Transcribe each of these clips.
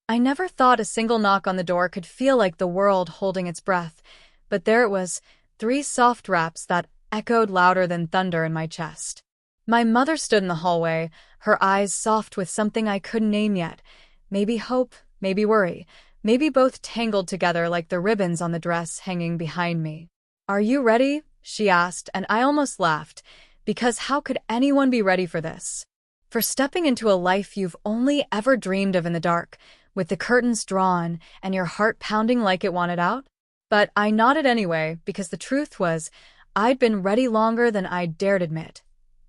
I never thought a single knock on the door could feel like the world holding its breath, but there it was, 3 soft raps that echoed louder than thunder in my chest. My mother stood in the hallway, her eyes soft with something I couldn't name yet. Maybe hope, maybe worry, maybe both tangled together like the ribbons on the dress hanging behind me. "Are you ready?" she asked, and I almost laughed, because how could anyone be ready for this? For stepping into a life you've only ever dreamed of in the dark, with the curtains drawn and your heart pounding like it wanted out? But I nodded anyway, because the truth was, I'd been ready longer than I'd dared admit,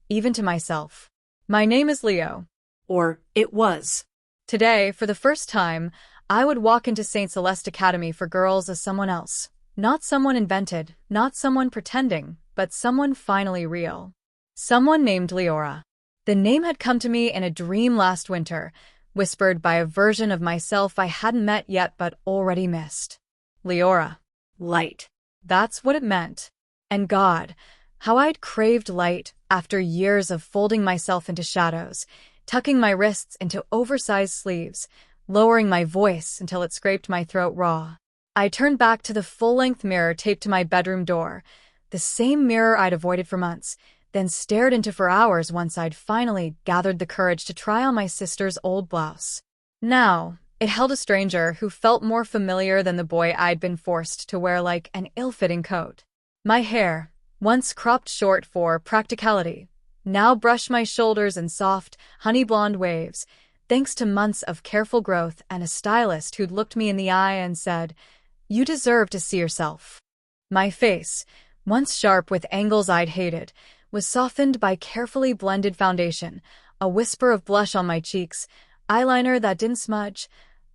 even to myself. "My name is Leo." Or it was. Today, for the first time, I would walk into St. Celeste Academy for girls as someone else. Not someone invented, not someone pretending, but someone finally real. Someone named Leora. The name had come to me in a dream last winter, whispered by a version of myself I hadn't met yet but already missed. Leora. Light. That's what it meant. And God, how I'd craved light after years of folding myself into shadows, tucking my wrists into oversized sleeves, lowering my voice until it scraped my throat raw. I turned back to the full-length mirror taped to my bedroom door, the same mirror I'd avoided for months, then stared into for hours once I'd finally gathered the courage to try on my sister's old blouse. Now, it held a stranger who felt more familiar than the boy I'd been forced to wear like an ill-fitting coat. My hair, once cropped short for practicality, now brushed my shoulders in soft, honey-blonde waves, thanks to months of careful growth and a stylist who'd looked me in the eye and said, "You deserve to see yourself." My face, once sharp with angles I'd hated, was softened by carefully blended foundation, a whisper of blush on my cheeks, eyeliner that didn't smudge.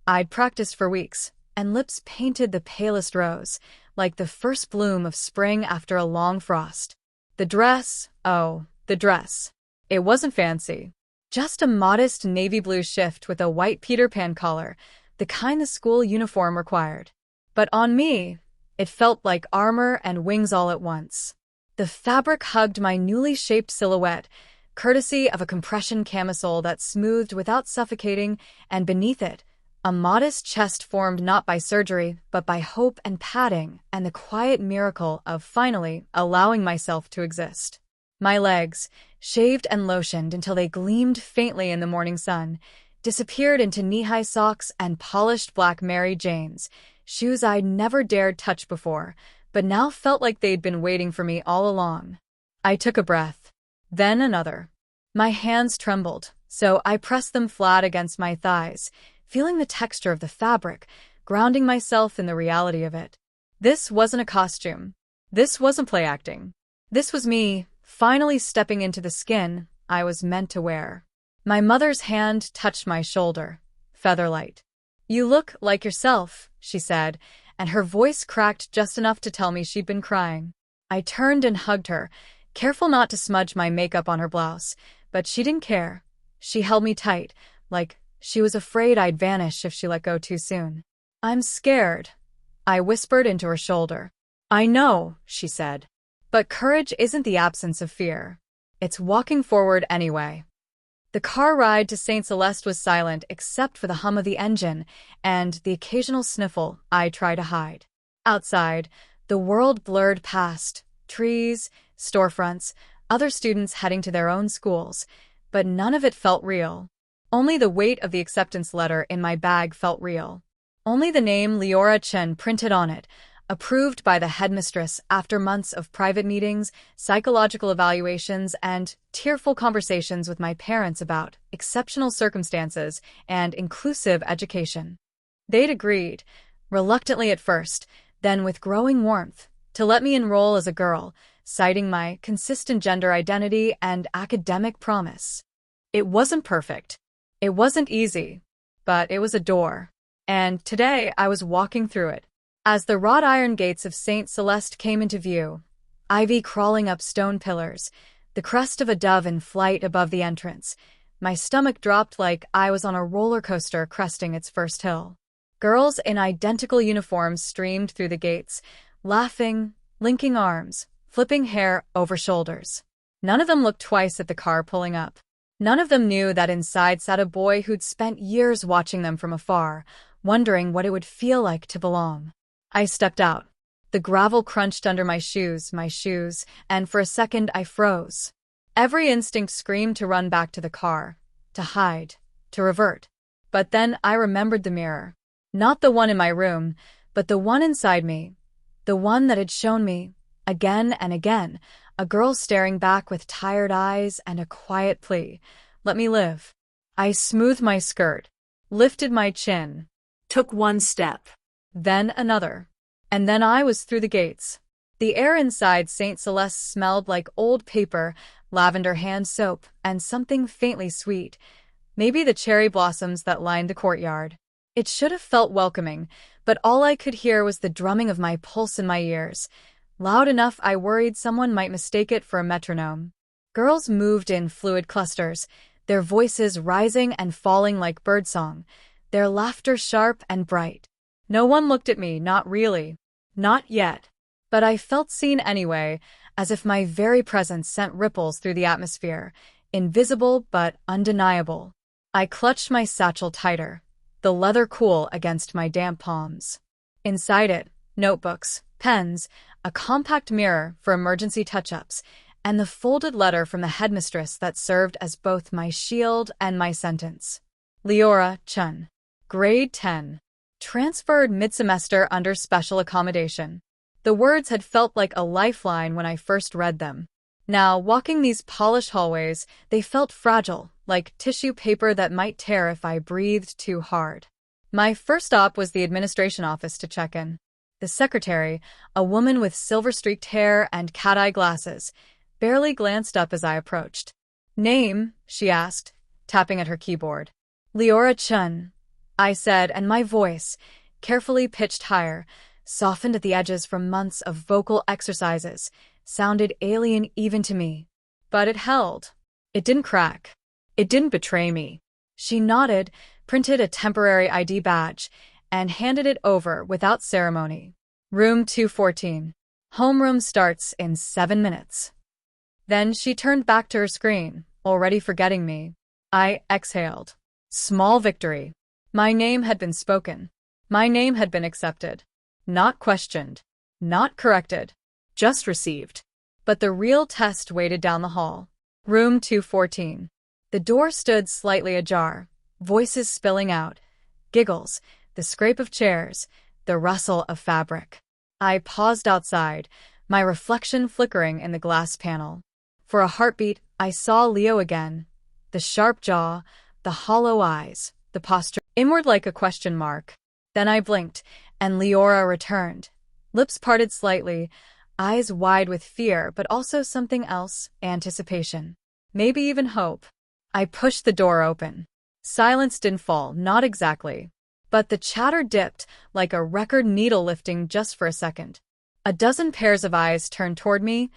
I'd practiced for weeks, and lips painted the palest rose, like the first bloom of spring after a long frost. The dress, oh, the dress. It wasn't fancy. Just a modest navy blue shift with a white Peter Pan collar, the kind the school uniform required. But on me, it felt like armor and wings all at once. The fabric hugged my newly shaped silhouette, courtesy of a compression camisole that smoothed without suffocating, and beneath it, a modest chest formed not by surgery, but by hope and padding and the quiet miracle of finally allowing myself to exist. My legs, shaved and lotioned until they gleamed faintly in the morning sun, disappeared into knee-high socks and polished black Mary Janes, shoes I'd never dared touch before, but now felt like they'd been waiting for me all along. I took a breath, then another. My hands trembled, so I pressed them flat against my thighs, feeling the texture of the fabric, grounding myself in the reality of it. This wasn't a costume. This wasn't play acting. This was me, finally stepping into the skin I was meant to wear. My mother's hand touched my shoulder, featherlight. "You look like yourself," she said, and her voice cracked just enough to tell me she'd been crying. I turned and hugged her, careful not to smudge my makeup on her blouse, but she didn't care. She held me tight, like she was afraid I'd vanish if she let go too soon. "I'm scared," I whispered into her shoulder. "I know," she said. "But courage isn't the absence of fear. It's walking forward anyway." The car ride to St. Celeste was silent except for the hum of the engine and the occasional sniffle I try to hide. Outside, the world blurred past, trees, storefronts, other students heading to their own schools, but none of it felt real. Only the weight of the acceptance letter in my bag felt real. Only the name Leora Chen printed on it, approved by the headmistress after months of private meetings, psychological evaluations, and tearful conversations with my parents about exceptional circumstances and inclusive education. They'd agreed, reluctantly at first, then with growing warmth, to let me enroll as a girl, citing my consistent gender identity and academic promise. It wasn't perfect. It wasn't easy, but it was a door. And today I was walking through it. As the wrought iron gates of St. Celeste came into view, ivy crawling up stone pillars, the crest of a dove in flight above the entrance, my stomach dropped like I was on a roller coaster cresting its first hill. Girls in identical uniforms streamed through the gates, laughing, linking arms, flipping hair over shoulders. None of them looked twice at the car pulling up. None of them knew that inside sat a boy who'd spent years watching them from afar, wondering what it would feel like to belong. I stepped out. The gravel crunched under my shoes, and for a second I froze. Every instinct screamed to run back to the car, to hide, to revert. But then I remembered the mirror. Not the one in my room, but the one inside me. The one that had shown me, again and again, a girl staring back with tired eyes and a quiet plea. Let me live. I smoothed my skirt, lifted my chin, took one step. then another. And then I was through the gates. The air inside St. Celeste smelled like old paper, lavender hand soap, and something faintly sweet. Maybe the cherry blossoms that lined the courtyard. It should have felt welcoming, but all I could hear was the drumming of my pulse in my ears. Loud enough I worried someone might mistake it for a metronome. Girls moved in fluid clusters, their voices rising and falling like birdsong, their laughter sharp and bright. No one looked at me, not really. Not yet. But I felt seen anyway, as if my very presence sent ripples through the atmosphere, invisible but undeniable. I clutched my satchel tighter, the leather cool against my damp palms. Inside it, notebooks, pens, a compact mirror for emergency touch-ups, and the folded letter from the headmistress that served as both my shield and my sentence. Leora Chun. Grade 10. Transferred mid-semester under special accommodation. The words had felt like a lifeline when I first read them. Now, walking these polished hallways, they felt fragile, like tissue paper that might tear if I breathed too hard. My first stop was the administration office to check in. The secretary, a woman with silver-streaked hair and cat-eye glasses, barely glanced up as I approached. Name, she asked, tapping at her keyboard. Leora Chun, I said, and my voice, carefully pitched higher, softened at the edges from months of vocal exercises, sounded alien even to me. But it held. It didn't crack. It didn't betray me. She nodded, printed a temporary ID badge, and handed it over without ceremony. Room 214. Homeroom starts in 7 minutes. Then she turned back to her screen, already forgetting me. I exhaled. Small victory. My name had been spoken. My name had been accepted. Not questioned. Not corrected. Just received. But the real test waited down the hall. Room 214. The door stood slightly ajar, voices spilling out, giggles, the scrape of chairs, the rustle of fabric. I paused outside, my reflection flickering in the glass panel. For a heartbeat, I saw Leo again. The sharp jaw, the hollow eyes, the posture inward like a question mark. Then I blinked, and Leora returned. Lips parted slightly, eyes wide with fear, but also something else, anticipation. Maybe even hope. I pushed the door open. Silence didn't fall, not exactly. But the chatter dipped, like a record needle lifting just for a second. A dozen pairs of eyes turned toward me,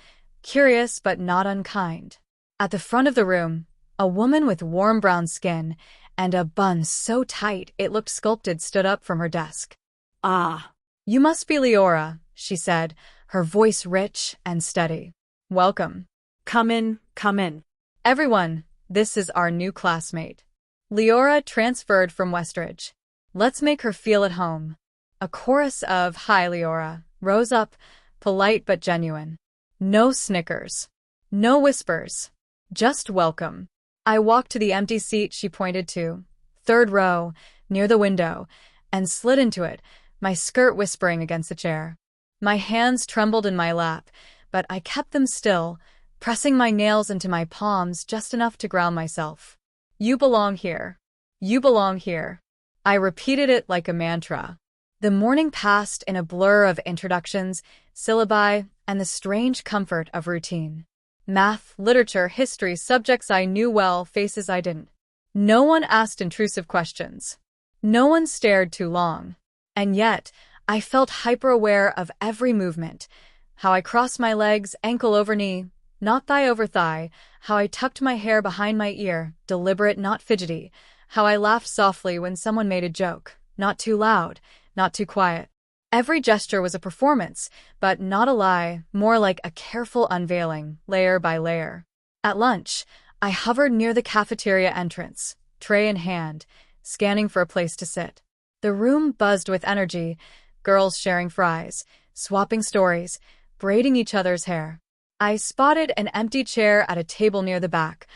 curious but not unkind. At the front of the room, a woman with warm brown skin and a bun so tight it looked sculpted stood up from her desk. Ah. You must be Leora, she said, her voice rich and steady. Welcome. Come in, come in. Everyone, this is our new classmate. Leora transferred from Westridge. Let's make her feel at home. A chorus of "Hi, Leora" rose up, polite but genuine. No snickers. No whispers. Just welcome. I walked to the empty seat she pointed to, third row, near the window, and slid into it, my skirt whispering against the chair. My hands trembled in my lap, but I kept them still, pressing my nails into my palms just enough to ground myself. You belong here. You belong here. I repeated it like a mantra. The morning passed in a blur of introductions, syllabi, and the strange comfort of routine. Math, literature, history, subjects I knew well, faces I didn't. No one asked intrusive questions. No one stared too long. And yet, I felt hyper-aware of every movement. How I crossed my legs, ankle over knee, not thigh over thigh. How I tucked my hair behind my ear, deliberate, not fidgety. How I laughed softly when someone made a joke, not too loud, not too quiet. Every gesture was a performance, but not a lie, more like a careful unveiling, layer by layer. At lunch, I hovered near the cafeteria entrance, tray in hand, scanning for a place to sit. The room buzzed with energy, girls sharing fries, swapping stories, braiding each other's hair. I spotted an empty chair at a table near the back,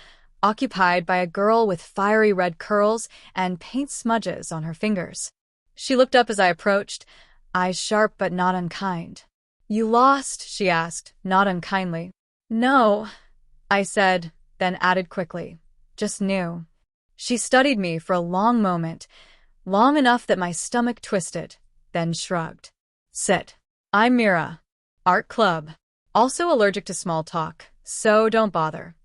occupied by a girl with fiery red curls and paint smudges on her fingers. She looked up as I approached, eyes sharp but not unkind. "You lost?" she asked, not unkindly. "No," I said, then added quickly. "Just new." She studied me for a long moment, long enough that my stomach twisted, then shrugged. "Sit. I'm Mira. Art club. Also allergic to small talk, so don't bother."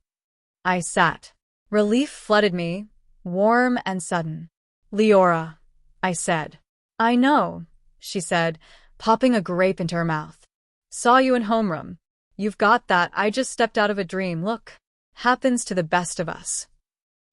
I sat. Relief flooded me, warm and sudden. "Leora," I said. "I know," she said, popping a grape into her mouth. "Saw you in homeroom. You've got that I just stepped out of a dream look. Happens to the best of us."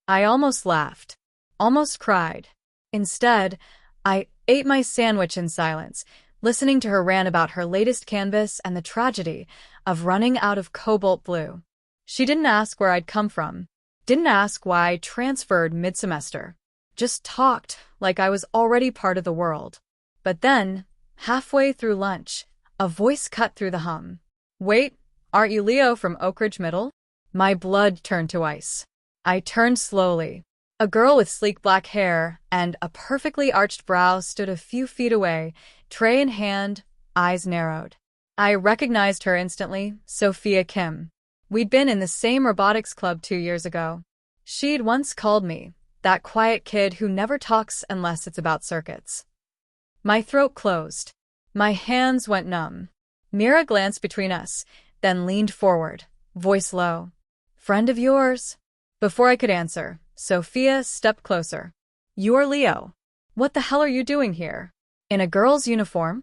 I almost laughed, almost cried. Instead, I ate my sandwich in silence, listening to her rant about her latest canvas and the tragedy of running out of cobalt blue. She didn't ask where I'd come from, didn't ask why I transferred mid-semester, just talked like I was already part of the world. But then, halfway through lunch, a voice cut through the hum. "Wait, aren't you Leo from Oak Ridge Middle?" My blood turned to ice. I turned slowly. A girl with sleek black hair and a perfectly arched brow stood a few feet away, tray in hand, eyes narrowed. I recognized her instantly, Sophia Kim. We'd been in the same robotics club 2 years ago. She'd once called me that quiet kid who never talks unless it's about circuits. My throat closed. My hands went numb. Mira glanced between us, then leaned forward, voice low. "Friend of yours?" Before I could answer, Sophia stepped closer. "You're Leo. What the hell are you doing here? In a girl's uniform?"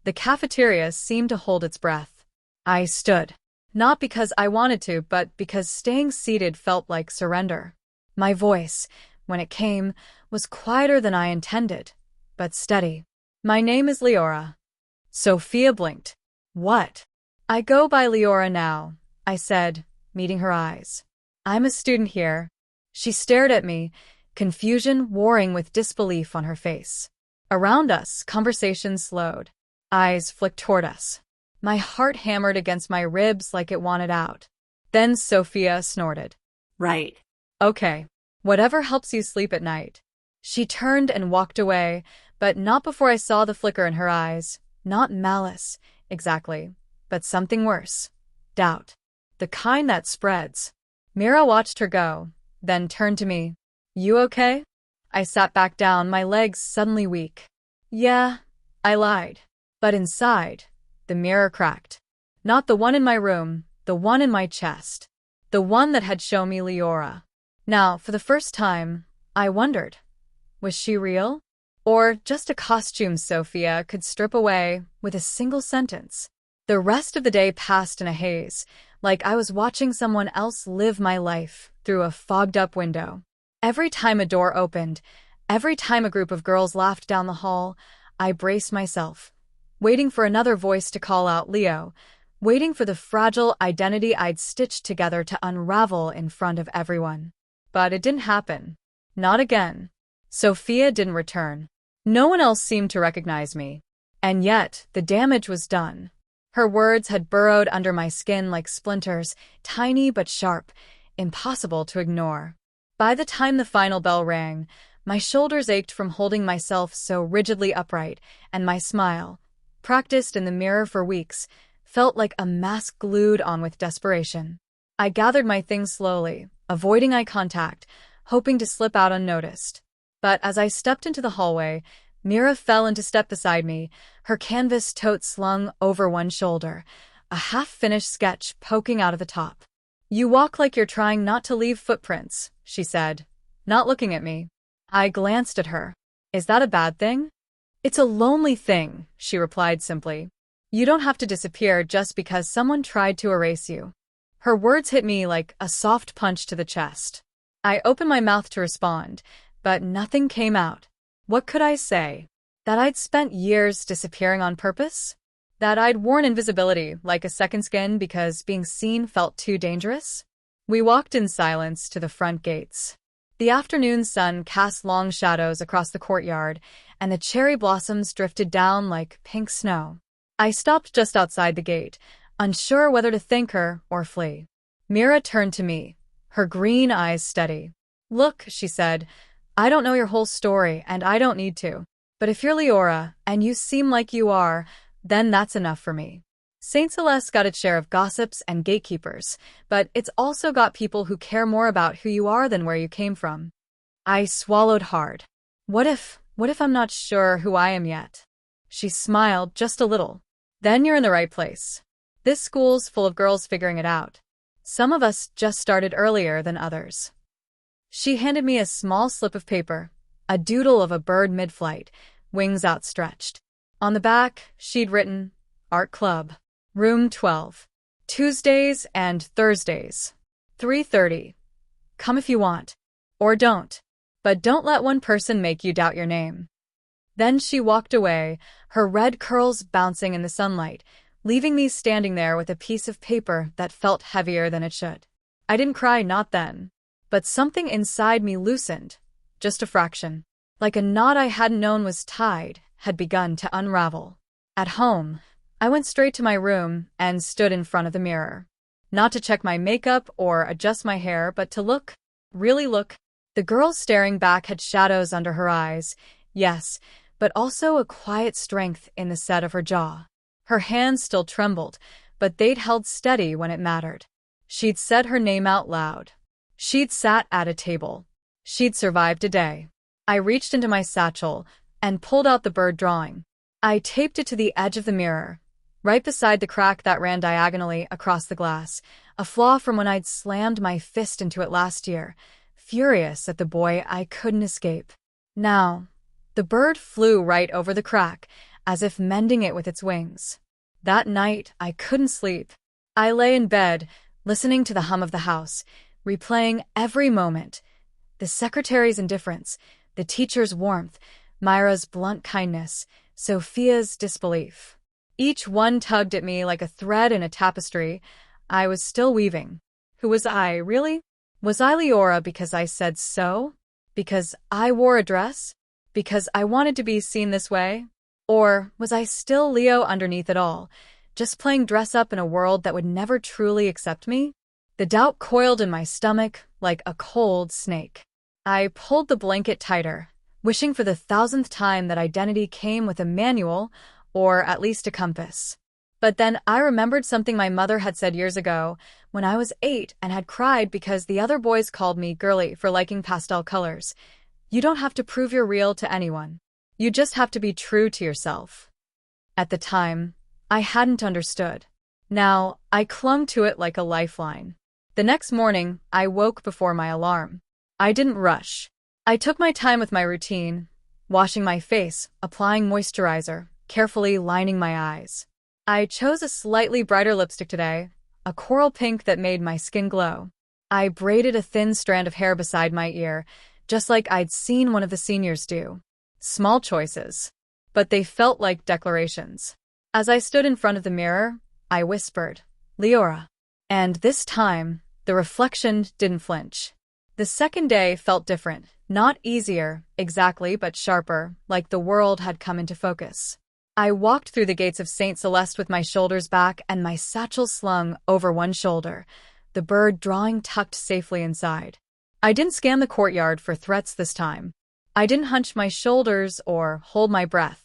The cafeteria seemed to hold its breath. I stood. Not because I wanted to, but because staying seated felt like surrender. My voice, when it came, was quieter than I intended, but steady. "My name is Leora." Sophia blinked. "What?" "I go by Leora now," I said, meeting her eyes. "I'm a student here." She stared at me, confusion warring with disbelief on her face. Around us, conversation slowed. Eyes flicked toward us. My heart hammered against my ribs like it wanted out. Then Sophia snorted. Right. "Okay. Whatever helps you sleep at night." She turned and walked away, but not before I saw the flicker in her eyes. Not malice, exactly, but something worse. Doubt. The kind that spreads. Mira watched her go, then turned to me. "You okay?" I sat back down, my legs suddenly weak. "Yeah," I lied. But inside, the mirror cracked. Not the one in my room, the one in my chest. The one that had shown me Leora. Now, for the first time, I wondered, was she real? Or just a costume Sophia could strip away with a single sentence? The rest of the day passed in a haze, like I was watching someone else live my life through a fogged-up window. Every time a door opened, every time a group of girls laughed down the hall, I braced myself, waiting for another voice to call out Leo, waiting for the fragile identity I'd stitched together to unravel in front of everyone. But it didn't happen. Not again. Sophia didn't return. No one else seemed to recognize me. And yet, the damage was done. Her words had burrowed under my skin like splinters, tiny but sharp, impossible to ignore. By the time the final bell rang, my shoulders ached from holding myself so rigidly upright, and my smile, practiced in the mirror for weeks, felt like a mask glued on with desperation. I gathered my things slowly, avoiding eye contact, hoping to slip out unnoticed. But as I stepped into the hallway, Mira fell into step beside me, her canvas tote slung over one shoulder, a half-finished sketch poking out of the top. "You walk like you're trying not to leave footprints," she said, not looking at me. I glanced at her. "Is that a bad thing?" "It's a lonely thing," she replied simply. "You don't have to disappear just because someone tried to erase you." Her words hit me like a soft punch to the chest. I opened my mouth to respond, but nothing came out. What could I say? That I'd spent years disappearing on purpose? That I'd worn invisibility like a second skin because being seen felt too dangerous? We walked in silence to the front gates. The afternoon sun cast long shadows across the courtyard, and the cherry blossoms drifted down like pink snow. I stopped just outside the gate, unsure whether to thank her or flee. Mira turned to me, her green eyes steady. "Look," she said, "I don't know your whole story, and I don't need to. But if you're Leora, and you seem like you are, then that's enough for me." St. Celeste got its share of gossips and gatekeepers, but it's also got people who care more about who you are than where you came from. I swallowed hard. What if I'm not sure who I am yet? She smiled just a little. Then you're in the right place. This school's full of girls figuring it out. Some of us just started earlier than others. She handed me a small slip of paper, a doodle of a bird mid-flight, wings outstretched. On the back, she'd written, "Art Club. Room 12. Tuesdays and Thursdays. 3:30. Come if you want. Or don't. But don't let one person make you doubt your name." Then she walked away, her red curls bouncing in the sunlight, leaving me standing there with a piece of paper that felt heavier than it should. I didn't cry, not then. But something inside me loosened, just a fraction. Like a knot I hadn't known was tied, had begun to unravel. At home, I went straight to my room and stood in front of the mirror. Not to check my makeup or adjust my hair, but to look, really look. The girl staring back had shadows under her eyes, yes, but also a quiet strength in the set of her jaw. Her hands still trembled, but they'd held steady when it mattered. She'd said her name out loud. She'd sat at a table. She'd survived a day. I reached into my satchel and pulled out the bird drawing. I taped it to the edge of the mirror, right beside the crack that ran diagonally across the glass, a flaw from when I'd slammed my fist into it last year, furious at the boy I couldn't escape. Now, the bird flew right over the crack, as if mending it with its wings. That night, I couldn't sleep. I lay in bed, listening to the hum of the house, replaying every moment. The secretary's indifference, the teacher's warmth, Myra's blunt kindness, Sophia's disbelief. Each one tugged at me like a thread in a tapestry. I was still weaving. Who was I, really? Was I Leora because I said so? Because I wore a dress? Because I wanted to be seen this way? Or was I still Leo underneath it all, just playing dress-up in a world that would never truly accept me? The doubt coiled in my stomach like a cold snake. I pulled the blanket tighter, wishing for the 1,000th time that identity came with a manual, or at least a compass. But then I remembered something my mother had said years ago, when I was 8 and had cried because the other boys called me girly for liking pastel colors. You don't have to prove you're real to anyone. You just have to be true to yourself. At the time, I hadn't understood. Now, I clung to it like a lifeline. The next morning, I woke before my alarm. I didn't rush. I took my time with my routine, washing my face, applying moisturizer, carefully lining my eyes. I chose a slightly brighter lipstick today, a coral pink that made my skin glow. I braided a thin strand of hair beside my ear, just like I'd seen one of the seniors do. Small choices, but they felt like declarations. As I stood in front of the mirror, I whispered, "Leora." And this time, the reflection didn't flinch. The second day felt different, not easier, exactly, but sharper, like the world had come into focus. I walked through the gates of St. Celeste with my shoulders back and my satchel slung over one shoulder, the bird drawing tucked safely inside. I didn't scan the courtyard for threats this time. I didn't hunch my shoulders or hold my breath.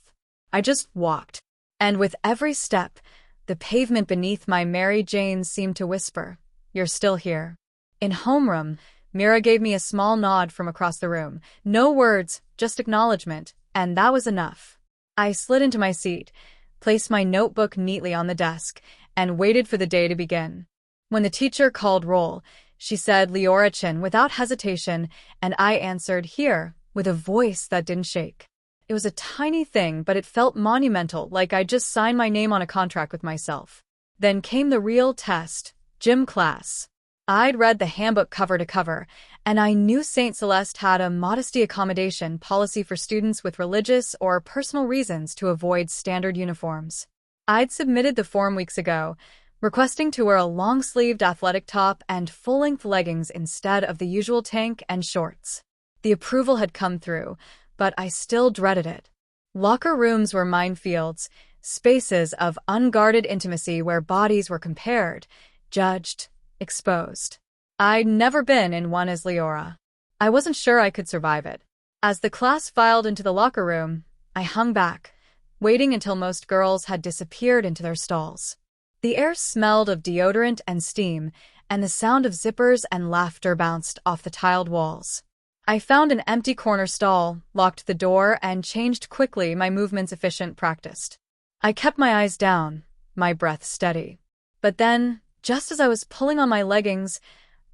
I just walked. And with every step, the pavement beneath my Mary Jane seemed to whisper, "You're still here." In homeroom, Mira gave me a small nod from across the room. No words, just acknowledgement, and that was enough. I slid into my seat, placed my notebook neatly on the desk, and waited for the day to begin. When the teacher called roll, she said Leora Chin without hesitation, and I answered here with a voice that didn't shake. It was a tiny thing, but it felt monumental, like I just signed my name on a contract with myself. Then came the real test, gym class. I'd read the handbook cover to cover, and I knew St. Celeste had a modesty accommodation policy for students with religious or personal reasons to avoid standard uniforms. I'd submitted the form weeks ago, requesting to wear a long-sleeved athletic top and full-length leggings instead of the usual tank and shorts. The approval had come through, but I still dreaded it. Locker rooms were minefields, spaces of unguarded intimacy where bodies were compared, judged, exposed. I'd never been in one as Leora. I wasn't sure I could survive it. As the class filed into the locker room, I hung back, waiting until most girls had disappeared into their stalls. The air smelled of deodorant and steam, and the sound of zippers and laughter bounced off the tiled walls. I found an empty corner stall, locked the door, and changed quickly, my movements efficient, practiced. I kept my eyes down, my breath steady. But then, just as I was pulling on my leggings,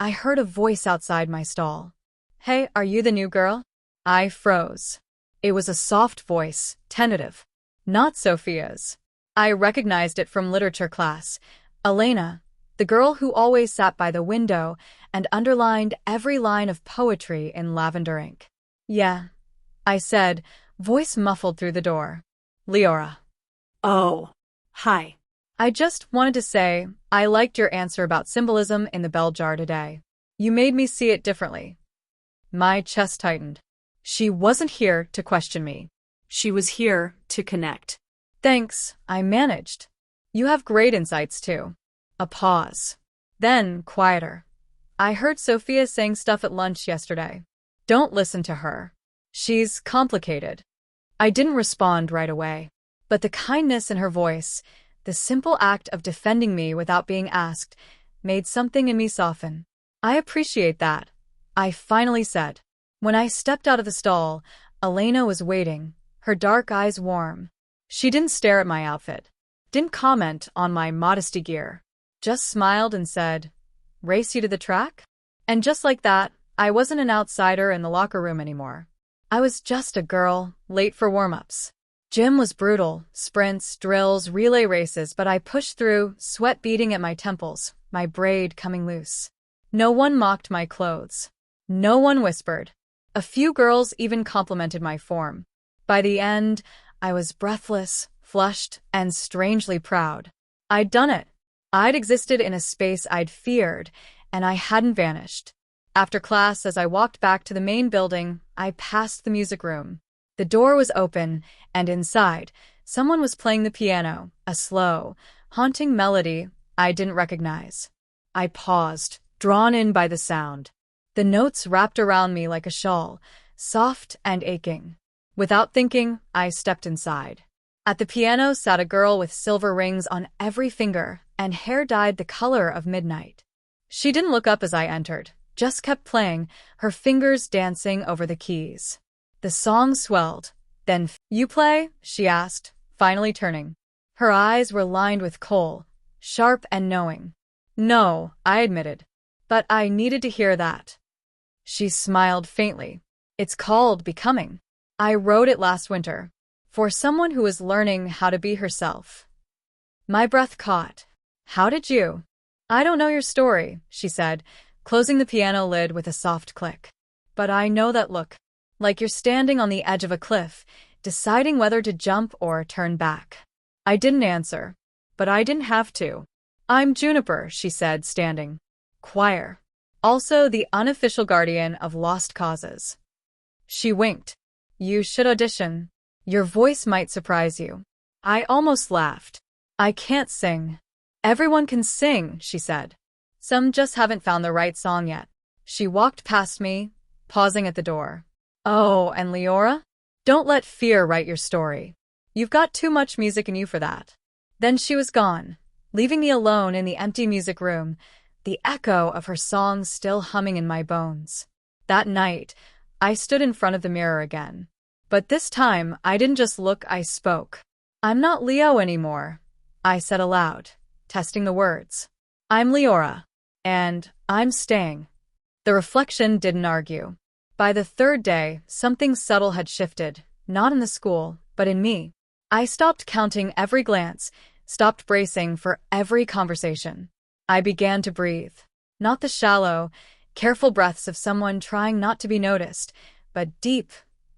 I heard a voice outside my stall. "Hey, are you the new girl?" I froze. It was a soft voice, tentative. Not Sophia's. I recognized it from literature class. Elena, the girl who always sat by the window and underlined every line of poetry in lavender ink. "Yeah," I said, voice muffled through the door. "Leora." Oh, hi. "I just wanted to say, I liked your answer about symbolism in the bell jar today. You made me see it differently." My chest tightened. She wasn't here to question me. She was here to connect. "Thanks," I managed. "You have great insights, too." A pause. Then, quieter. "I heard Sophia saying stuff at lunch yesterday. Don't listen to her. She's complicated." I didn't respond right away. But the kindness in her voice, the simple act of defending me without being asked, made something in me soften. "I appreciate that," I finally said. When I stepped out of the stall, Elena was waiting, her dark eyes warm. She didn't stare at my outfit, didn't comment on my modesty gear, just smiled and said, "Race you to the track?" And just like that, I wasn't an outsider in the locker room anymore. I was just a girl, late for warm-ups. Gym was brutal, sprints, drills, relay races, but I pushed through, sweat beading at my temples, my braid coming loose. No one mocked my clothes. No one whispered. A few girls even complimented my form. By the end, I was breathless, flushed, and strangely proud. I'd done it. I'd existed in a space I'd feared, and I hadn't vanished. After class, as I walked back to the main building, I passed the music room. The door was open, and inside, someone was playing the piano, a slow, haunting melody I didn't recognize. I paused, drawn in by the sound. The notes wrapped around me like a shawl, soft and aching. Without thinking, I stepped inside. At the piano sat a girl with silver rings on every finger and hair dyed the color of midnight. She didn't look up as I entered, just kept playing, her fingers dancing over the keys. The song swelled. Then, "You play?" she asked, finally turning. Her eyes were lined with coal, sharp and knowing. "No," I admitted. "But I needed to hear that." She smiled faintly. "It's called Becoming. I wrote it last winter. For someone who is learning how to be herself." My breath caught. "How did you?" "I don't know your story," she said, closing the piano lid with a soft click. "But I know that look. Like you're standing on the edge of a cliff, deciding whether to jump or turn back." I didn't answer. But I didn't have to. "I'm Juniper," she said, standing. "Choir. Also the unofficial guardian of lost causes." She winked. "You should audition. Your voice might surprise you." I almost laughed. "I can't sing." "Everyone can sing," she said. "Some just haven't found the right song yet." She walked past me, pausing at the door. "Oh, and Leora? Don't let fear write your story. You've got too much music in you for that." Then she was gone, leaving me alone in the empty music room, the echo of her song still humming in my bones. That night, I stood in front of the mirror again. But this time, I didn't just look, I spoke. "I'm not Leo anymore," I said aloud, testing the words. "I'm Leora. And I'm staying." The reflection didn't argue. By the third day, something subtle had shifted, not in the school, but in me. I stopped counting every glance, stopped bracing for every conversation. I began to breathe. Not the shallow, careful breaths of someone trying not to be noticed, but deep,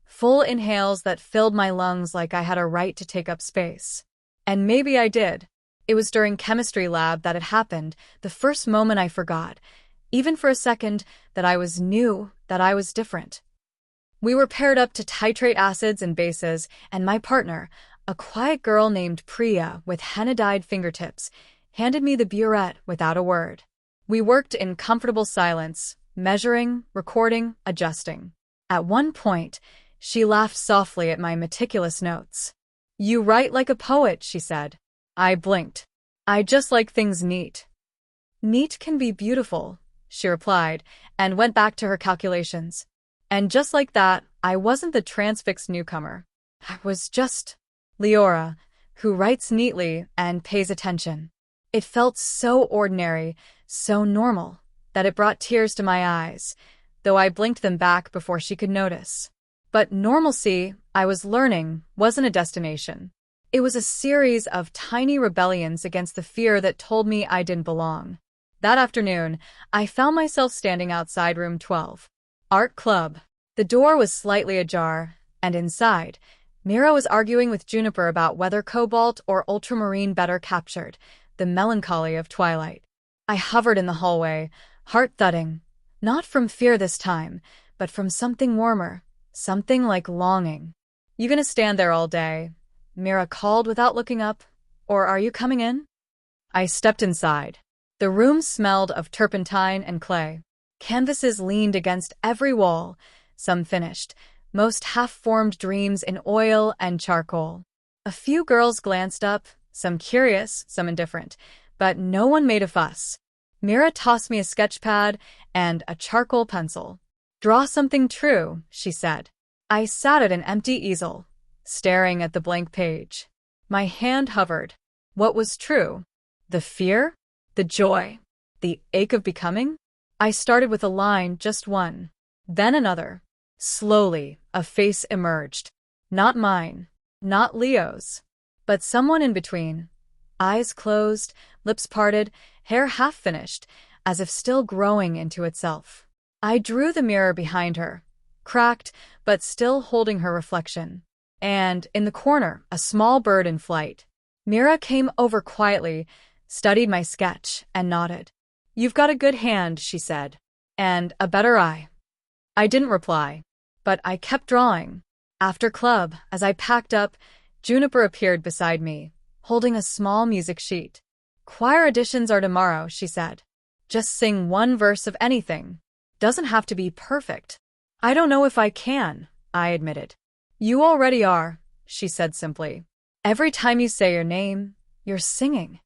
full inhales that filled my lungs like I had a right to take up space. And maybe I did. It was during chemistry lab that it happened, the first moment I forgot, even for a second, that I was new, that I was different. We were paired up to titrate acids and bases, and my partner, a quiet girl named Priya with henna-dyed fingertips, handed me the burette without a word. We worked in comfortable silence, measuring, recording, adjusting. At one point, she laughed softly at my meticulous notes. "You write like a poet," she said. I blinked. "I just like things neat." "Neat can be beautiful," she replied, and went back to her calculations. And just like that, I wasn't the transfixed newcomer. I was just Leora, who writes neatly and pays attention. It felt so ordinary, so normal, that it brought tears to my eyes, though I blinked them back before she could notice. But normalcy, I was learning, wasn't a destination. It was a series of tiny rebellions against the fear that told me I didn't belong. That afternoon, I found myself standing outside room 12. Art Club. The door was slightly ajar, and inside, Mira was arguing with Juniper about whether cobalt or ultramarine better captured the melancholy of twilight. I hovered in the hallway, heart thudding, not from fear this time, but from something warmer, something like longing. "You gonna stand there all day?" Mira called without looking up. "Or are you coming in?" I stepped inside. The room smelled of turpentine and clay. Canvases leaned against every wall, some finished, most half-formed dreams in oil and charcoal. A few girls glanced up, some curious, some indifferent, but no one made a fuss. Mira tossed me a sketch pad and a charcoal pencil. "Draw something true," she said. I sat at an empty easel, staring at the blank page. My hand hovered. What was true? The fear? The joy? The ache of becoming? I started with a line, just one. Then another. Slowly, a face emerged. Not mine, not Leo's, but someone in between. Eyes closed, lips parted, hair half-finished, as if still growing into itself. I drew the mirror behind her, cracked, but still holding her reflection. And, in the corner, a small bird in flight. Mira came over quietly, studied my sketch, and nodded. "You've got a good hand," she said. "And a better eye." I didn't reply, but I kept drawing. After club, as I packed up, Juniper appeared beside me, holding a small music sheet. "Choir auditions are tomorrow," she said. "Just sing one verse of anything. Doesn't have to be perfect." "I don't know if I can," I admitted. "You already are," she said simply. "Every time you say your name, you're singing."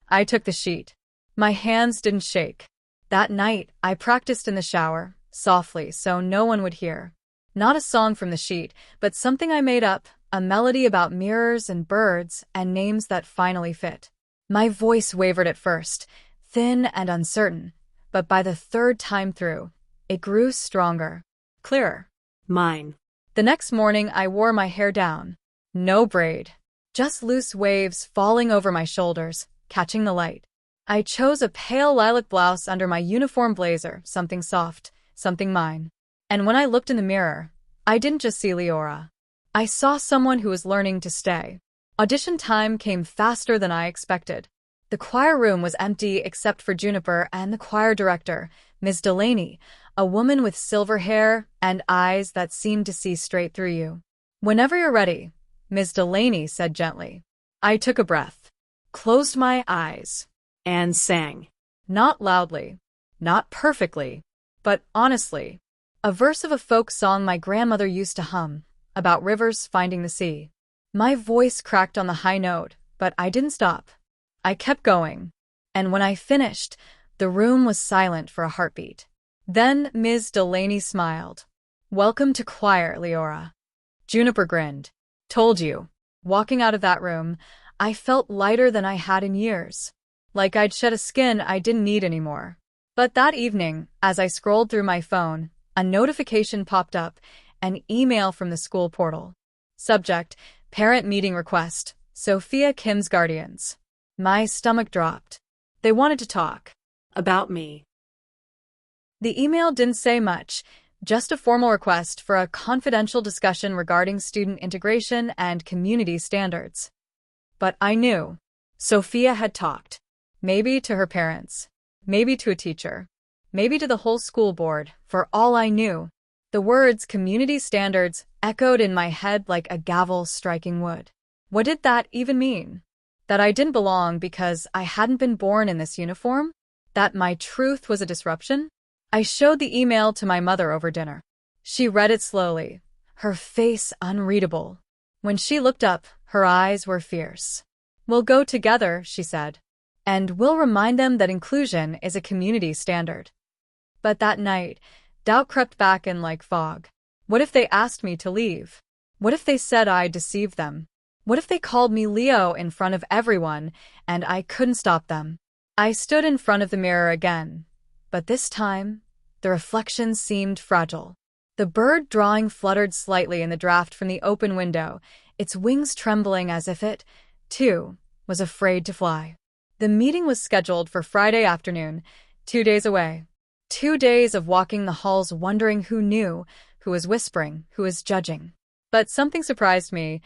I took the sheet. My hands didn't shake. That night, I practiced in the shower, softly, so no one would hear. Not a song from the sheet, but something I made up, a melody about mirrors and birds and names that finally fit. My voice wavered at first, thin and uncertain, but by the third time through, it grew stronger, clearer. Mine. The next morning, I wore my hair down. No braid. Just loose waves falling over my shoulders, catching the light. I chose a pale lilac blouse under my uniform blazer, something soft, something mine. And when I looked in the mirror, I didn't just see Leora. I saw someone who was learning to stay. Audition time came faster than I expected. The choir room was empty except for Juniper and the choir director, Ms. Delaney, a woman with silver hair and eyes that seemed to see straight through you. "Whenever you're ready," Ms. Delaney said gently. I took a breath, closed my eyes, And sang. not loudly, not perfectly, but honestly. A verse of a folk song my grandmother used to hum, about rivers finding the sea. My voice cracked on the high note, but I didn't stop. I kept going. And when I finished, the room was silent for a heartbeat. Then Ms. Delaney smiled. "Welcome to choir, Leora." Juniper grinned. "Told you." Walking out of that room, I felt lighter than I had in years. Like I'd shed a skin I didn't need anymore. But that evening, as I scrolled through my phone, a notification popped up, an email from the school portal. Subject, Parent Meeting Request, Sophia Kim's Guardians. My stomach dropped. They wanted to talk. About me. The email didn't say much, just a formal request for a confidential discussion regarding student integration and community standards. But I knew. Sophia had talked. Maybe to her parents. Maybe to a teacher. Maybe to the whole school board, for all I knew. The words community standards echoed in my head like a gavel striking wood. What did that even mean? That I didn't belong because I hadn't been born in this uniform? That my truth was a disruption? I showed the email to my mother over dinner. She read it slowly, her face unreadable. When she looked up, her eyes were fierce. "We'll go together," she said. "And we'll remind them that inclusion is a community standard." But that night, doubt crept back in like fog. What if they asked me to leave? What if they said I deceived them? What if they called me Leo in front of everyone, and I couldn't stop them? I stood in front of the mirror again, but this time, the reflection seemed fragile. The bird drawing fluttered slightly in the draft from the open window, its wings trembling as if it, too, was afraid to fly. The meeting was scheduled for Friday afternoon, 2 days away. 2 days of walking the halls wondering who knew, who was whispering, who was judging. But something surprised me.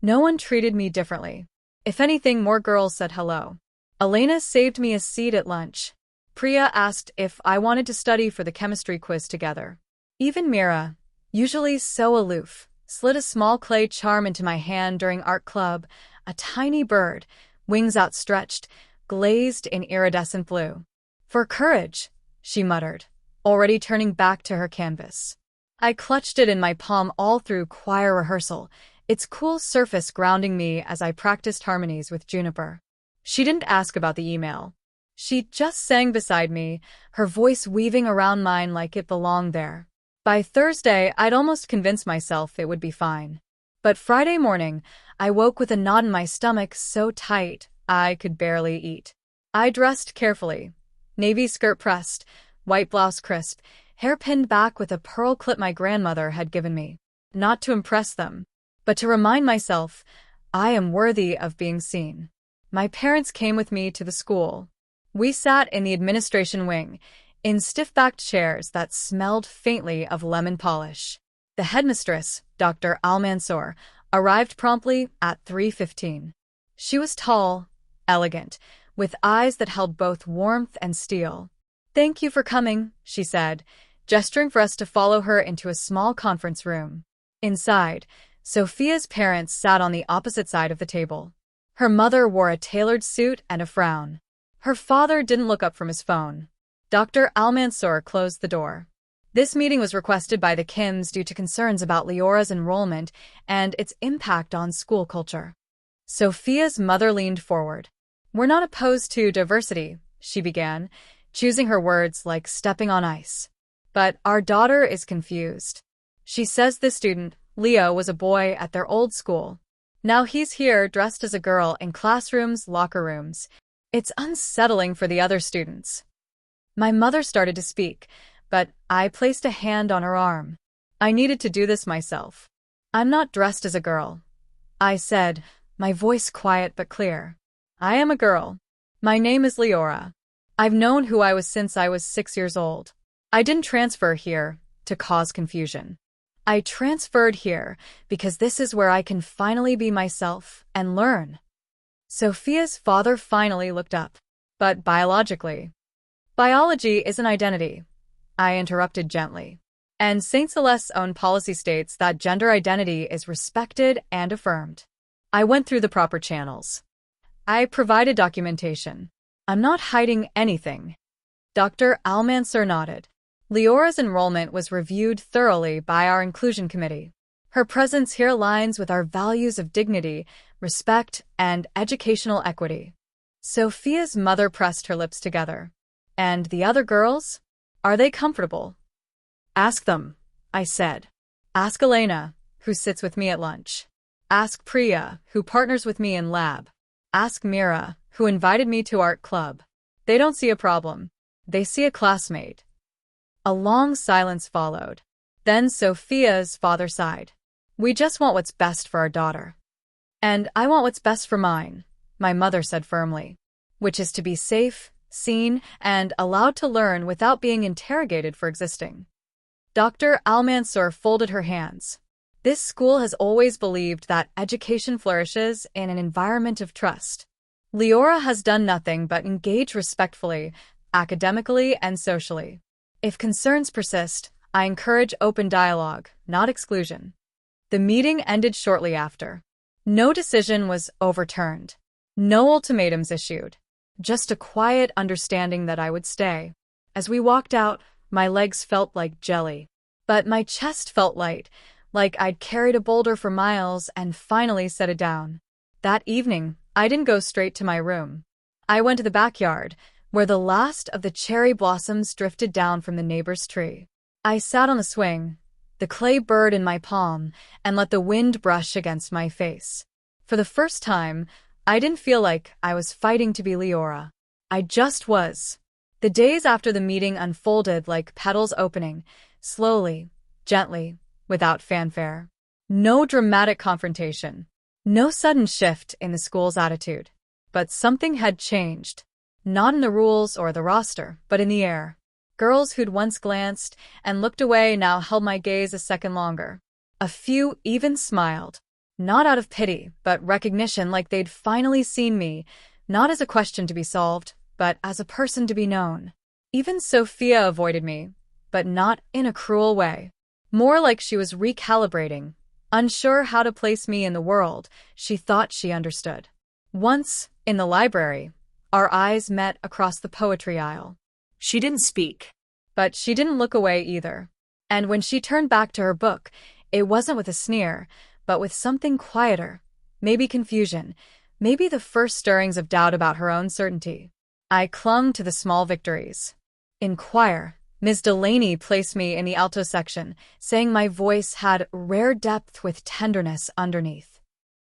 No one treated me differently. If anything, more girls said hello. Elena saved me a seat at lunch. Priya asked if I wanted to study for the chemistry quiz together. Even Mira, usually so aloof, slid a small clay charm into my hand during art club, a tiny bird, wings outstretched, glazed in iridescent blue. "For courage," she muttered, already turning back to her canvas. I clutched it in my palm all through choir rehearsal, its cool surface grounding me as I practiced harmonies with Juniper. She didn't ask about the email. She just sang beside me, her voice weaving around mine like it belonged there. By Thursday, I'd almost convinced myself it would be fine. But Friday morning, I woke with a knot in my stomach so tight I could barely eat. I dressed carefully. Navy skirt pressed, white blouse crisp, hair pinned back with a pearl clip my grandmother had given me. Not to impress them, but to remind myself, I am worthy of being seen. My parents came with me to the school. We sat in the administration wing, in stiff-backed chairs that smelled faintly of lemon polish. The headmistress, Dr. Almansour, arrived promptly at 3:15. She was tall, elegant, with eyes that held both warmth and steel. "Thank you for coming," she said, gesturing for us to follow her into a small conference room. Inside, Sophia's parents sat on the opposite side of the table. Her mother wore a tailored suit and a frown. Her father didn't look up from his phone. Dr. Almansour closed the door. This meeting was requested by the Kims due to concerns about Leora's enrollment and its impact on school culture. Sophia's mother leaned forward. "We're not opposed to diversity," she began, choosing her words like stepping on ice. "But our daughter is confused. She says this student, Leo, was a boy at their old school. Now he's here dressed as a girl in classrooms, locker rooms. It's unsettling for the other students." My mother started to speak, but I placed a hand on her arm. I needed to do this myself. "I'm not dressed as a girl," I said, my voice quiet but clear. "I am a girl. My name is Leora. I've known who I was since I was 6 years old. I didn't transfer here to cause confusion. I transferred here because this is where I can finally be myself and learn." Sophia's father finally looked up. "But biologically." "Biology is an identity," I interrupted gently. "And St. Celeste's own policy states that gender identity is respected and affirmed." I went through the proper channels. I provided documentation. I'm not hiding anything. Dr. Almansour nodded. Leora's enrollment was reviewed thoroughly by our inclusion committee. Her presence here aligns with our values of dignity, respect, and educational equity. Sophia's mother pressed her lips together. "And the other girls? Are they comfortable?" "Ask them," I said. "Ask Elena, who sits with me at lunch. Ask Priya, who partners with me in lab. Ask Mira, who invited me to art club. They don't see a problem. They see a classmate." A long silence followed. Then Sophia's father sighed. "We just want what's best for our daughter." "And I want what's best for mine," my mother said firmly, "which is to be safe, seen, and allowed to learn without being interrogated for existing." Dr. Almansour folded her hands. "This school has always believed that education flourishes in an environment of trust. Leora has done nothing but engage respectfully, academically and socially. If concerns persist, I encourage open dialogue, not exclusion. The meeting ended shortly after. No decision was overturned. No ultimatums issued. Just a quiet understanding that I would stay. As we walked out, my legs felt like jelly. But my chest felt light, like I'd carried a boulder for miles and finally set it down. That evening, I didn't go straight to my room. I went to the backyard, where the last of the cherry blossoms drifted down from the neighbor's tree. I sat on the swing, the clay bird in my palm, and let the wind brush against my face. For the first time, I didn't feel like I was fighting to be Leora. I just was. The days after the meeting unfolded like petals opening, slowly, gently, without fanfare. No dramatic confrontation. No sudden shift in the school's attitude. But something had changed. Not in the rules or the roster, but in the air. Girls who'd once glanced and looked away now held my gaze a second longer. A few even smiled. Not out of pity, but recognition, like they'd finally seen me, not as a question to be solved, but as a person to be known. Even Sophia avoided me, but not in a cruel way. More like she was recalibrating, unsure how to place me in the world she thought she understood. Once, in the library, our eyes met across the poetry aisle. She didn't speak. But she didn't look away either. And when she turned back to her book, it wasn't with a sneer, but with something quieter, maybe confusion, maybe the first stirrings of doubt about her own certainty. I clung to the small victories. In choir, Ms. Delaney placed me in the alto section, saying my voice had rare depth with tenderness underneath.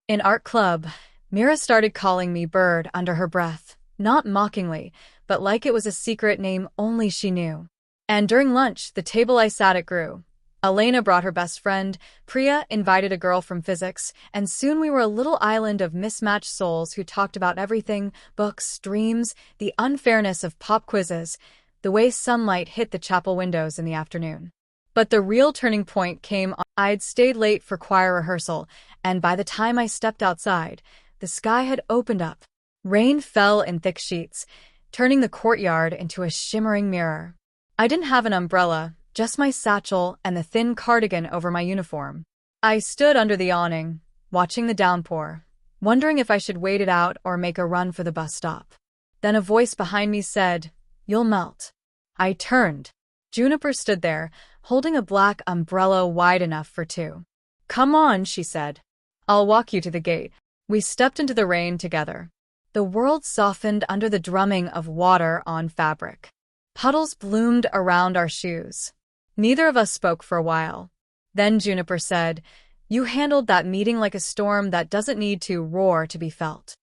In art club, Mira started calling me Bird under her breath, not mockingly, but like it was a secret name only she knew. And during lunch, the table I sat at grew. Elena brought her best friend, Priya invited a girl from physics, and soon we were a little island of mismatched souls who talked about everything: books, dreams, the unfairness of pop quizzes, the way sunlight hit the chapel windows in the afternoon. But the real turning point came on. I'd stayed late for choir rehearsal, and by the time I stepped outside, the sky had opened up. Rain fell in thick sheets, turning the courtyard into a shimmering mirror. I didn't have an umbrella, just my satchel and the thin cardigan over my uniform. I stood under the awning, watching the downpour, wondering if I should wait it out or make a run for the bus stop. Then a voice behind me said, "You'll melt." I turned. Juniper stood there, holding a black umbrella wide enough for two. "Come on," she said. "I'll walk you to the gate." We stepped into the rain together. The world softened under the drumming of water on fabric. Puddles bloomed around our shoes. Neither of us spoke for a while. Then Juniper said, "You handled that meeting like a storm that doesn't need to roar to be felt."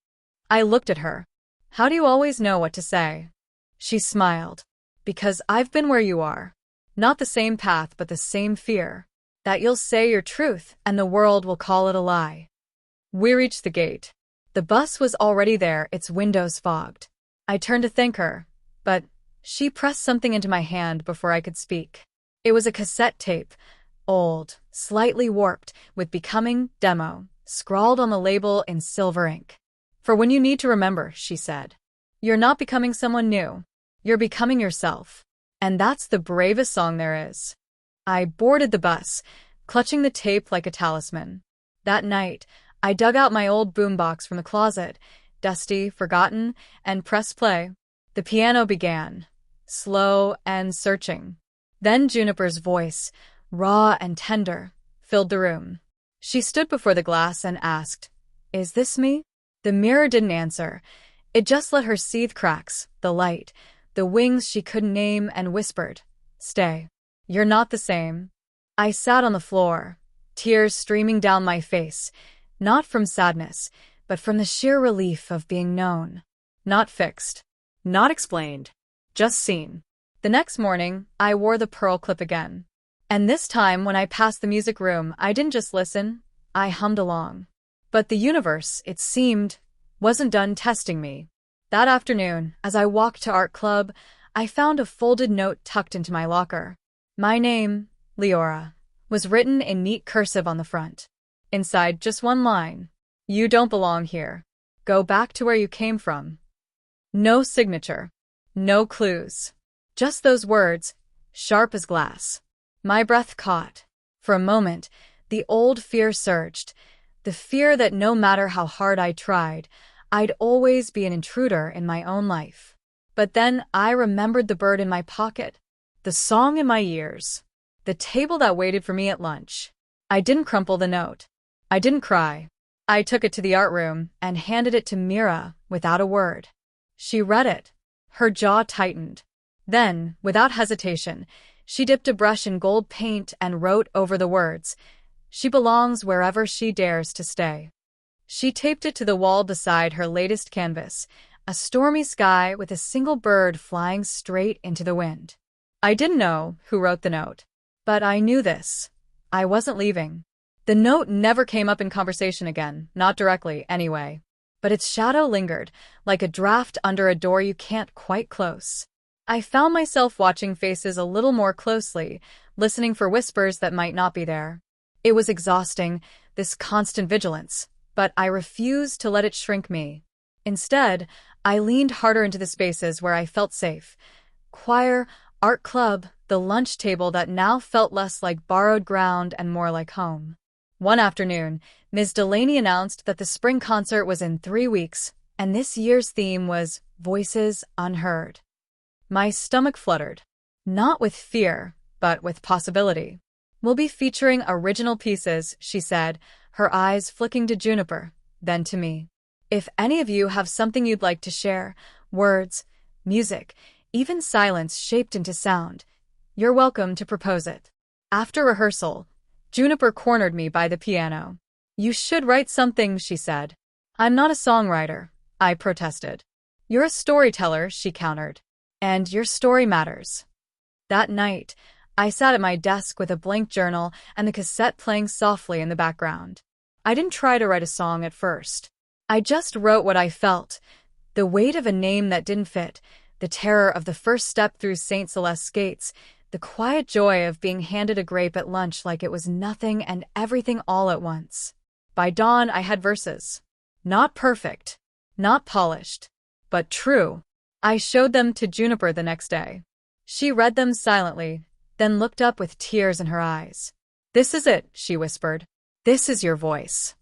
I looked at her. "How do you always know what to say?" She smiled. "Because I've been where you are. Not the same path, but the same fear. That you'll say your truth and the world will call it a lie." We reached the gate. The bus was already there, its windows fogged. I turned to thank her, but she pressed something into my hand before I could speak. It was a cassette tape, old, slightly warped, with "Becoming Demo" scrawled on the label in silver ink. "For when you need to remember," she said. "You're not becoming someone new. You're becoming yourself. And that's the bravest song there is." I boarded the bus, clutching the tape like a talisman. That night, I dug out my old boombox from the closet, dusty, forgotten, and pressed play. The piano began, slow and searching. Then Juniper's voice, raw and tender, filled the room. She stood before the glass and asked, "Is this me?" The mirror didn't answer. It just let her see the cracks, the light, the wings she couldn't name, and whispered, "Stay. You're not the same." I sat on the floor, tears streaming down my face, not from sadness, but from the sheer relief of being known. Not fixed. Not explained. Just seen. The next morning, I wore the pearl clip again. And this time, when I passed the music room, I didn't just listen, I hummed along. But the universe, it seemed, wasn't done testing me. That afternoon, as I walked to art club, I found a folded note tucked into my locker. My name, Leora, was written in neat cursive on the front. Inside, just one line: "You don't belong here." Go back to where you came from. No signature. No clues. Just those words, sharp as glass. My breath caught. For a moment, the old fear surged. The fear that no matter how hard I tried, I'd always be an intruder in my own life. But then I remembered the bird in my pocket, the song in my ears, the table that waited for me at lunch. I didn't crumple the note. I didn't cry. I took it to the art room and handed it to Mira without a word. She read it. Her jaw tightened. Then, without hesitation, she dipped a brush in gold paint and wrote over the words, "She belongs wherever she dares to stay." She taped it to the wall beside her latest canvas, a stormy sky with a single bird flying straight into the wind. I didn't know who wrote the note, but I knew this. I wasn't leaving. The note never came up in conversation again, not directly, anyway. But its shadow lingered, like a draft under a door you can't quite close. I found myself watching faces a little more closely, listening for whispers that might not be there. It was exhausting, this constant vigilance, but I refused to let it shrink me. Instead, I leaned harder into the spaces where I felt safe. Choir, art club, the lunch table that now felt less like borrowed ground and more like home. One afternoon, Ms. Delaney announced that the spring concert was in 3 weeks, and this year's theme was Voices Unheard. My stomach fluttered. Not with fear, but with possibility. "We'll be featuring original pieces," she said, her eyes flicking to Juniper, then to me. "If any of you have something you'd like to share, words, music, even silence shaped into sound, you're welcome to propose it." After rehearsal, Juniper cornered me by the piano. "You should write something," she said. "I'm not a songwriter," I protested. "You're a storyteller," she countered. "And your story matters." That night, I sat at my desk with a blank journal and the cassette playing softly in the background. I didn't try to write a song at first. I just wrote what I felt, the weight of a name that didn't fit, the terror of the first step through St. Celeste's gates, the quiet joy of being handed a grape at lunch like it was nothing and everything all at once. By dawn, I had verses. Not perfect, not polished, but true. I showed them to Juniper the next day. She read them silently, then looked up with tears in her eyes. "This is it," she whispered. "This is your voice."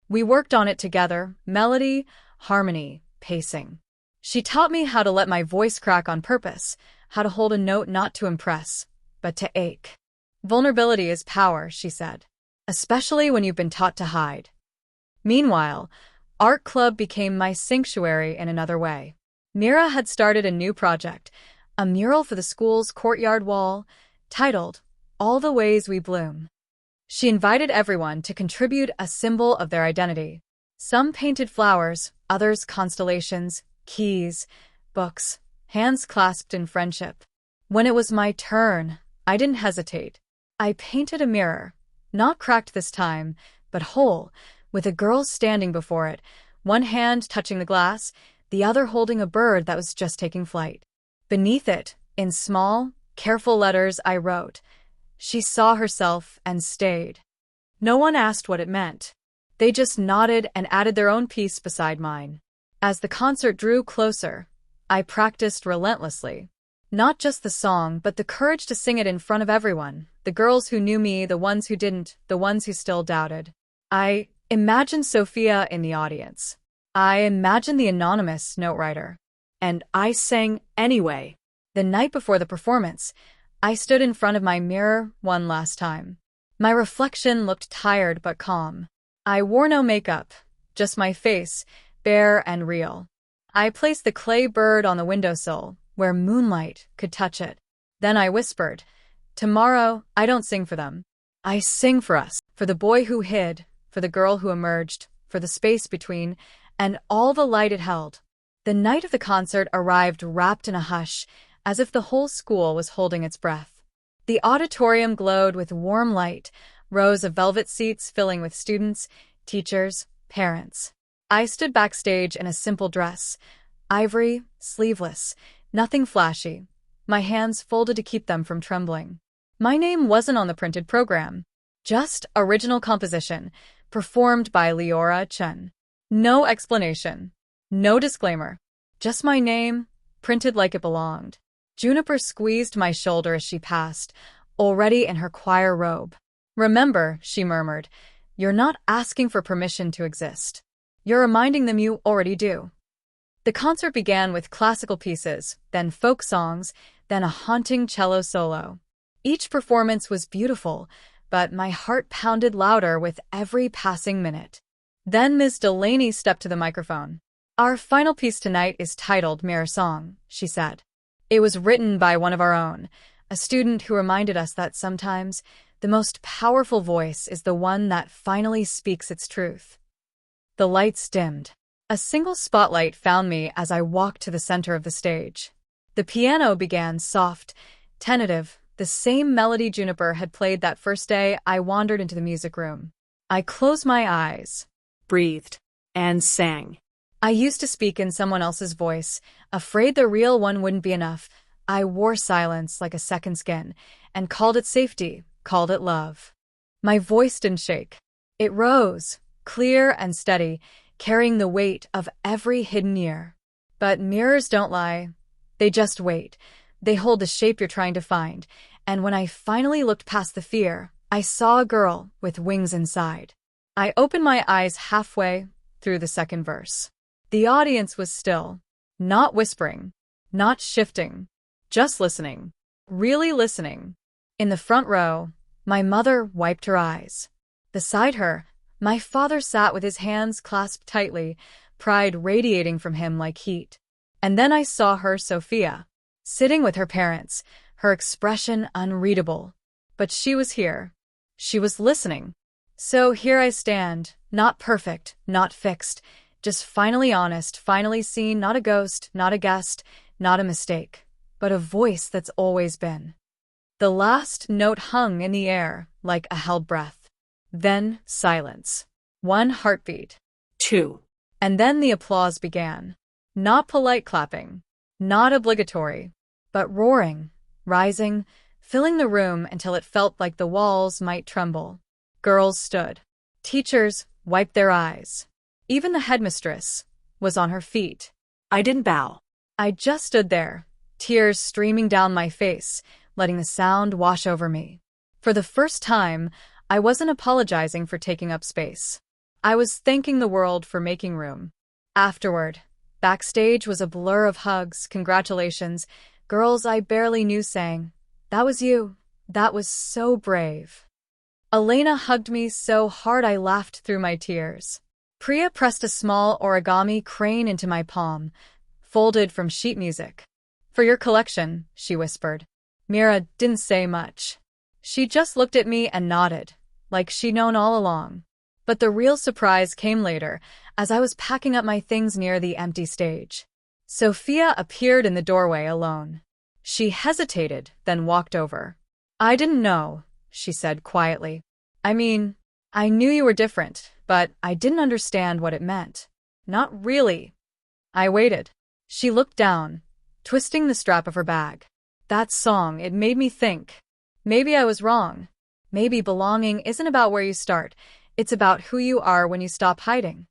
We worked on it together, melody, harmony, pacing. She taught me how to let my voice crack on purpose, how to hold a note not to impress, but to ache. "Vulnerability is power," she said, "especially when you've been taught to hide." Meanwhile, art club became my sanctuary in another way. Mira had started a new project, a mural for the school's courtyard wall, titled, "All the Ways We Bloom." She invited everyone to contribute a symbol of their identity. Some painted flowers, others constellations, keys, books, hands clasped in friendship. When it was my turn, I didn't hesitate. I painted a mirror, not cracked this time, but whole, with a girl standing before it, one hand touching the glass, the other holding a bird that was just taking flight. Beneath it, in small, careful letters, I wrote, "She saw herself and stayed." No one asked what it meant. They just nodded and added their own piece beside mine. As the concert drew closer, I practiced relentlessly. Not just the song, but the courage to sing it in front of everyone, the girls who knew me, the ones who didn't, the ones who still doubted. I imagined Sophia in the audience. I imagined the anonymous note writer. And I sang anyway. The night before the performance, I stood in front of my mirror one last time. My reflection looked tired but calm. I wore no makeup, just my face, bare and real. I placed the clay bird on the windowsill, where moonlight could touch it. Then I whispered, "Tomorrow, I don't sing for them. I sing for us, for the boy who hid, for the girl who emerged, for the space between, and all the light it held." The night of the concert arrived wrapped in a hush, as if the whole school was holding its breath. The auditorium glowed with warm light, rows of velvet seats filling with students, teachers, parents. I stood backstage in a simple dress, ivory, sleeveless, nothing flashy, my hands folded to keep them from trembling. My name wasn't on the printed program, just original composition, performed by Leora Chen. No explanation. No disclaimer. Just my name, printed like it belonged. Juniper squeezed my shoulder as she passed, already in her choir robe. "Remember," she murmured, "you're not asking for permission to exist. You're reminding them you already do." The concert began with classical pieces, then folk songs, then a haunting cello solo. Each performance was beautiful, but my heart pounded louder with every passing minute. Then Ms. Delaney stepped to the microphone. "Our final piece tonight is titled Mirror Song," she said. "It was written by one of our own, a student who reminded us that sometimes the most powerful voice is the one that finally speaks its truth." The lights dimmed. A single spotlight found me as I walked to the center of the stage. The piano began soft, tentative, the same melody Juniper had played that first day I wandered into the music room. I closed my eyes, Breathed. And sang. I used to speak in someone else's voice, afraid the real one wouldn't be enough. I wore silence like a second skin, and called it safety, called it love. My voice didn't shake. It rose, clear and steady, carrying the weight of every hidden year. But mirrors don't lie. They just wait. They hold the shape you're trying to find. And when I finally looked past the fear, I saw a girl with wings inside. I opened my eyes halfway through the second verse. The audience was still, not whispering, not shifting, just listening, really listening. In the front row, my mother wiped her eyes. Beside her, my father sat with his hands clasped tightly, pride radiating from him like heat. And then I saw her, Sophia, sitting with her parents, her expression unreadable. But she was here. She was listening. So here I stand, not perfect, not fixed, just finally honest, finally seen, not a ghost, not a guest, not a mistake, but a voice that's always been. The last note hung in the air like a held breath. Then silence. One heartbeat. 2. And then the applause began. Not polite clapping, not obligatory, but roaring, rising, filling the room until it felt like the walls might tremble. Girls stood. Teachers wiped their eyes. Even the headmistress was on her feet. I didn't bow. I just stood there, tears streaming down my face, letting the sound wash over me. For the first time, I wasn't apologizing for taking up space. I was thanking the world for making room. Afterward, backstage was a blur of hugs, congratulations. Girls I barely knew sang, "That was you. That was so brave." Elena hugged me so hard I laughed through my tears. Priya pressed a small origami crane into my palm, folded from sheet music. "For your collection," she whispered. Mira didn't say much. She just looked at me and nodded, like she'd known all along. But the real surprise came later, as I was packing up my things near the empty stage. Sophia appeared in the doorway alone. She hesitated, then walked over. "I didn't know," she said quietly. "I mean, I knew you were different, but I didn't understand what it meant. Not really." I waited. She looked down, twisting the strap of her bag. "That song, it made me think. Maybe I was wrong. Maybe belonging isn't about where you start. It's about who you are when you stop hiding."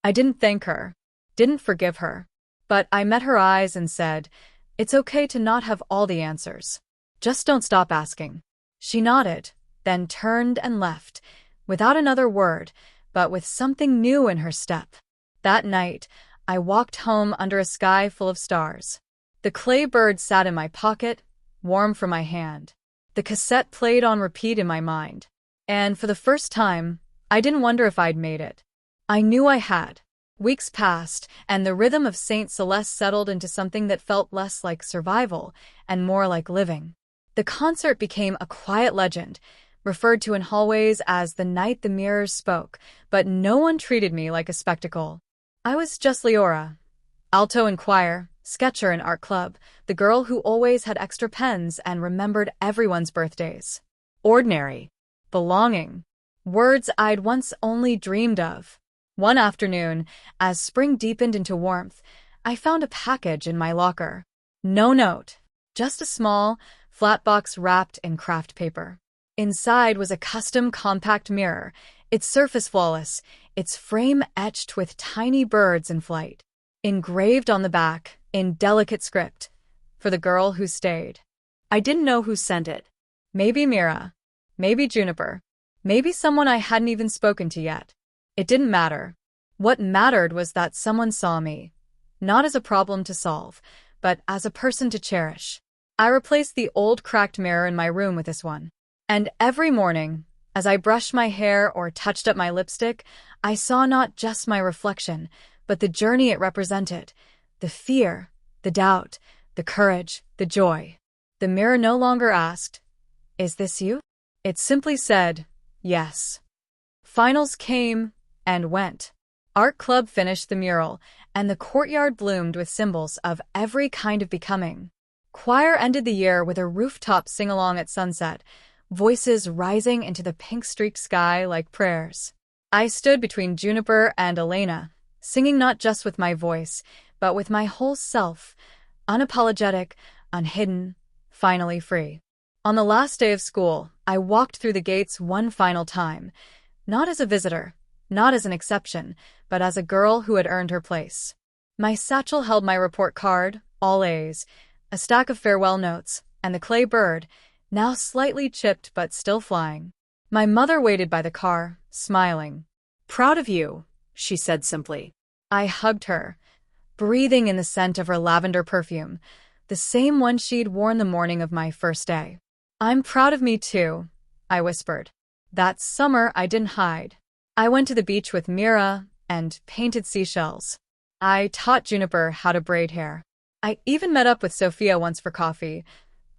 I didn't thank her, didn't forgive her, but I met her eyes and said, "It's okay to not have all the answers. Just don't stop asking." She nodded, then turned and left, without another word, but with something new in her step. That night, I walked home under a sky full of stars. The clay bird sat in my pocket, warm from my hand. The cassette played on repeat in my mind. And for the first time, I didn't wonder if I'd made it. I knew I had. Weeks passed, and the rhythm of Saint Celeste settled into something that felt less like survival and more like living. The concert became a quiet legend, referred to in hallways as the night the mirrors spoke, but no one treated me like a spectacle. I was just Leora, alto in choir, sketcher in art club, the girl who always had extra pens and remembered everyone's birthdays. Ordinary. Belonging. Words I'd once only dreamed of. One afternoon, as spring deepened into warmth, I found a package in my locker. No note, just a small, flat box wrapped in craft paper. Inside was a custom compact mirror, Its surface flawless, its frame etched with tiny birds in flight. Engraved on the back, in delicate script, for the girl who stayed. I didn't know who sent it. Maybe Mira. Maybe Juniper. Maybe someone I hadn't even spoken to yet. It didn't matter. What mattered was that someone saw me. Not as a problem to solve, but as a person to cherish. I replaced the old cracked mirror in my room with this one. And every morning, as I brushed my hair or touched up my lipstick, I saw not just my reflection, but the journey it represented. The fear, the doubt, the courage, the joy. The mirror no longer asked, "Is this you?" It simply said, "Yes." Finals came and went. Art club finished the mural, and the courtyard bloomed with symbols of every kind of becoming. Choir ended the year with a rooftop sing-along at sunset, voices rising into the pink-streaked sky like prayers. I stood between Juniper and Elena, singing not just with my voice, but with my whole self, unapologetic, unhidden, finally free. On the last day of school, I walked through the gates one final time, not as a visitor, not as an exception, but as a girl who had earned her place. My satchel held my report card, all A's, a stack of farewell notes, and the clay bird, now slightly chipped but still flying. My mother waited by the car, smiling. Proud of you, she said simply. I hugged her, breathing in the scent of her lavender perfume, the same one she'd worn the morning of my first day. I'm proud of me too, I whispered. That summer I didn't hide. I went to the beach with Mira and painted seashells. I taught Juniper how to braid hair. I even met up with Sophia once for coffee.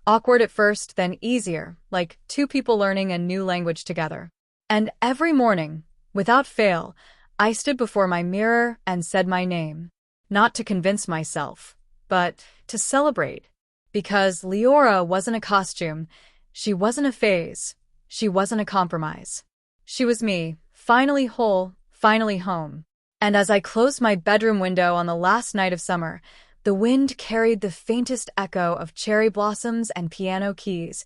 Awkward at first, then easier, like two people learning a new language together. And every morning, without fail, I stood before my mirror and said my name. Not to convince myself, but to celebrate. Because Leora wasn't a costume, she wasn't a phase, she wasn't a compromise. She was me, finally whole, finally home. And as I closed my bedroom window on the last night of summer, the wind carried the faintest echo of cherry blossoms and piano keys,